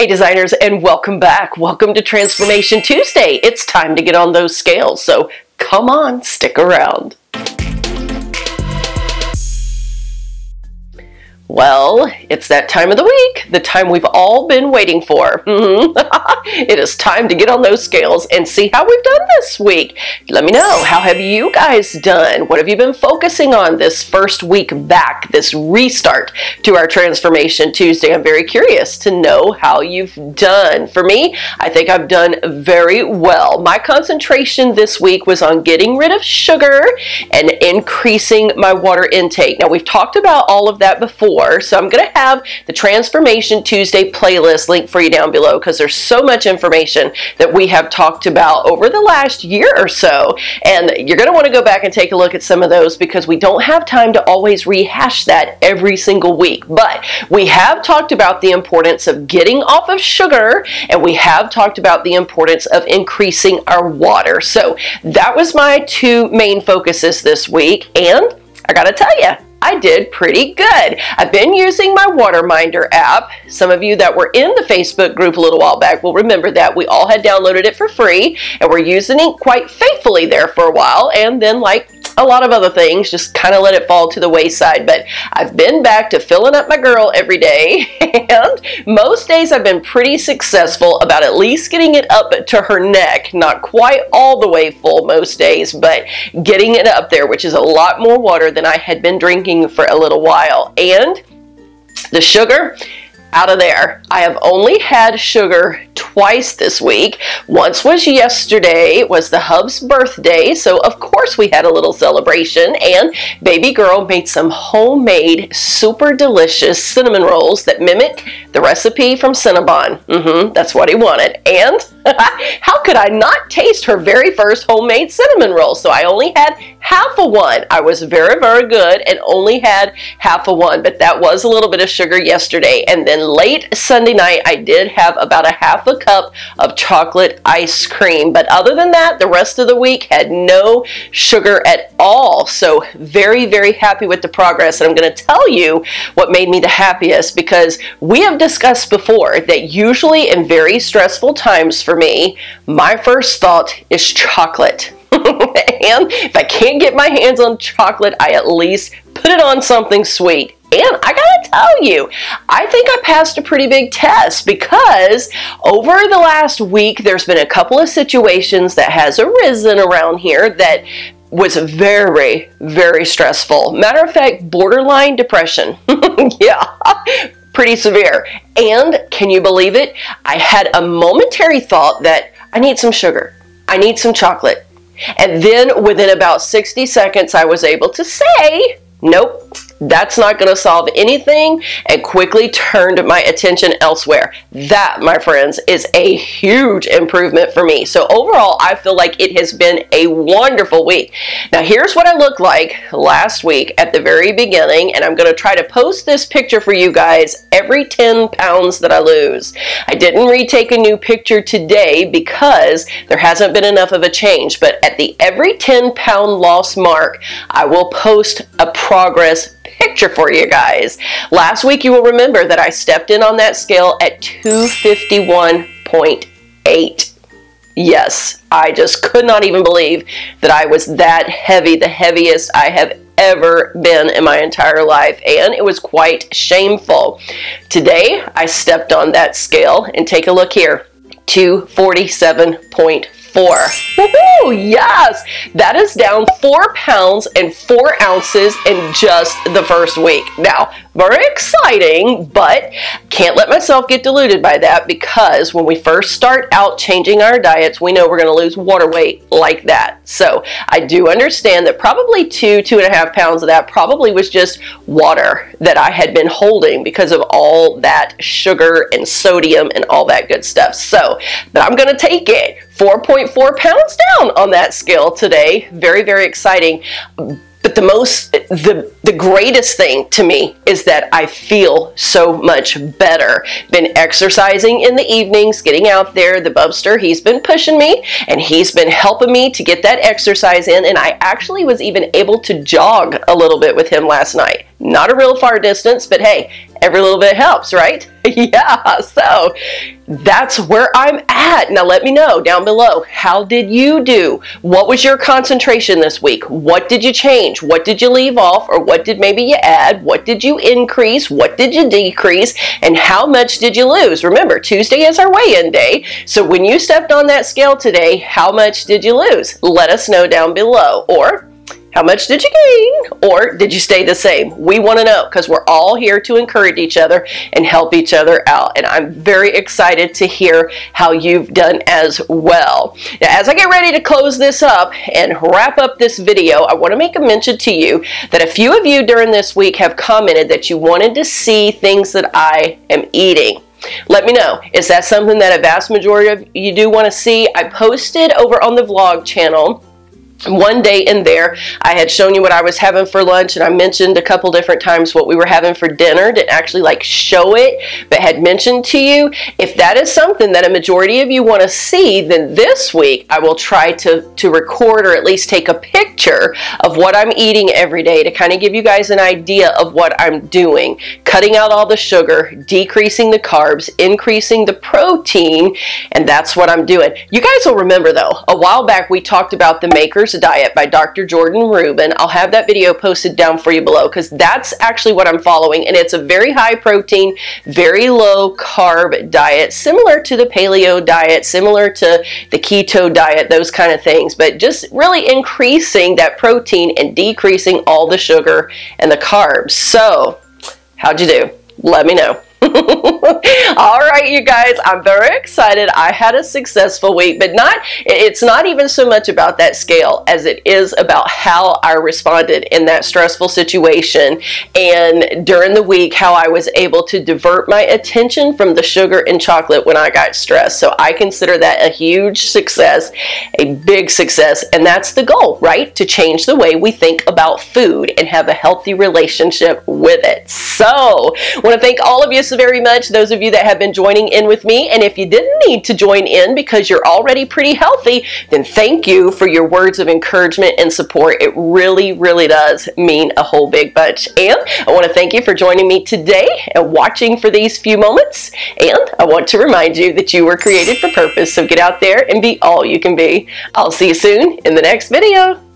Hey designers, and welcome back. Welcome to Transformation Tuesday. It's time to get on those scales, so come on, stick around. Well, it's that time of the week, the time we've all been waiting for. It is time to get on those scales and see how we've done this week. Let me know, how have you guys done? What have you been focusing on this first week back, this restart to our Transformation Tuesday? I'm very curious to know how you've done. For me, I think I've done very well. My concentration this week was on getting rid of sugar and increasing my water intake. Now, we've talked about all of that before. So I'm going to have the Transformation Tuesday playlist link for you down below because there's so much information that we have talked about over the last year or so. And you're going to want to go back and take a look at some of those because we don't have time to always rehash that every single week. But we have talked about the importance of getting off of sugar, and we have talked about the importance of increasing our water. So that was my two main focuses this week, and I got to tell you, I did pretty good. I've been using my Waterminder app. Some of you that were in the Facebook group a little while back will remember that. We all had downloaded it for free, and we're using it quite faithfully there for a while, and then like a lot of other things, just kind of let it fall to the wayside. But I've been back to filling up my girl every day, and most days I've been pretty successful about at least getting it up to her neck. Not quite all the way full most days, but getting it up there, which is a lot more water than I had been drinking for a little while. And the sugar, out of there. I have only had sugar twice this week. Once was yesterday. It was the hub's birthday, so of course we had a little celebration, and baby girl made some homemade super delicious cinnamon rolls that mimic the recipe from Cinnabon. That's what he wanted. And how could I not taste her very first homemade cinnamon roll? So I only had half of one. I was very, very good and only had half of one, but that was a little bit of sugar yesterday. And then late Sunday night, I did have about a half a cup of chocolate ice cream. But other than that, the rest of the week had no sugar at all. So very, very happy with the progress. And I'm going to tell you what made me the happiest, because we have discussed before that usually in very stressful times for me, my first thought is chocolate. And if I can't get my hands on chocolate, I at least put it on something sweet. And I gotta tell you, I think I passed a pretty big test, because over the last week, there's been a couple of situations that has arisen around here that was very, very stressful. Matter of fact, borderline depression. Yeah, pretty severe. And can you believe it? I had a momentary thought that I need some sugar. I need some chocolate. And then within about 60 seconds, I was able to say, nope, that's not going to solve anything, and quickly turned my attention elsewhere. That, my friends, is a huge improvement for me. So overall, I feel like it has been a wonderful week. Now, here's what I looked like last week at the very beginning, and I'm going to try to post this picture for you guys every 10 pounds that I lose. I didn't retake a new picture today because there hasn't been enough of a change, but at the every 10-pound loss mark, I will post a progress picture for you guys. Last week, you will remember that I stepped in on that scale at 251.8. Yes, I just could not even believe that I was that heavy, the heaviest I have ever been in my entire life, and it was quite shameful. Today, I stepped on that scale, and take a look here, 247.4. Woohoo! Yes! That is down 4 pounds and 4 ounces in just the first week. Now, very exciting, but can't let myself get deluded by that, because when we first start out changing our diets, we know we're going to lose water weight like that. So I do understand that probably 2.5 pounds of that probably was just water that I had been holding because of all that sugar and sodium and all that good stuff. So, but I'm going to take it. 4.4 pounds down on that scale today. Very, very exciting. But the greatest thing to me is that I feel so much better. Been exercising in the evenings, getting out there. The Bubster, he's been pushing me, and he's been helping me to get that exercise in, and I actually was even able to jog a little bit with him last night. Not a real far distance, but hey, every little bit helps, right? Yeah, so that's where I'm at. Now let me know down below, how did you do? What was your concentration this week? What did you change? What did you leave off? Or what did maybe you add? What did you increase? What did you decrease? And how much did you lose? Remember, Tuesday is our weigh-in day. So when you stepped on that scale today, how much did you lose? Let us know down below. Or how much did you gain? Or did you stay the same? We want to know, because we're all here to encourage each other and help each other out. And I'm very excited to hear how you've done as well. Now, as I get ready to close this up and wrap up this video, I want to make a mention to you that a few of you during this week have commented that you wanted to see things that I am eating. Let me know. Is that something that a vast majority of you do want to see? I posted over on the vlog channel one day in there, I had shown you what I was having for lunch, and I mentioned a couple different times what we were having for dinner. Didn't actually like show it, but had mentioned to you. If that is something that a majority of you want to see, then this week I will try to record or at least take a picture of what I'm eating every day to kind of give you guys an idea of what I'm doing. Cutting out all the sugar, decreasing the carbs, increasing the protein, and that's what I'm doing. You guys will remember though, a while back we talked about the Maker's Diet by Dr. Jordan Rubin. I'll have that video posted down for you below, because that's actually what I'm following, and it's a very high protein, very low carb diet, similar to the paleo diet, similar to the keto diet, those kind of things, but just really increasing that protein and decreasing all the sugar and the carbs. So how'd you do? Let me know. All right, you guys, I'm very excited. I had a successful week, but it's not even so much about that scale as it is about how I responded in that stressful situation, and during the week how I was able to divert my attention from the sugar and chocolate when I got stressed. So I consider that a huge success, a big success, and that's the goal, right? To change the way we think about food and have a healthy relationship with it. So I want to thank all of you so very much, those of you that have been joining in with me, and if you didn't need to join in because you're already pretty healthy, then thank you for your words of encouragement and support. It really, really does mean a whole big bunch. And I want to thank you for joining me today and watching for these few moments. And I want to remind you that you were created for purpose, so get out there and be all you can be. I'll see you soon in the next video.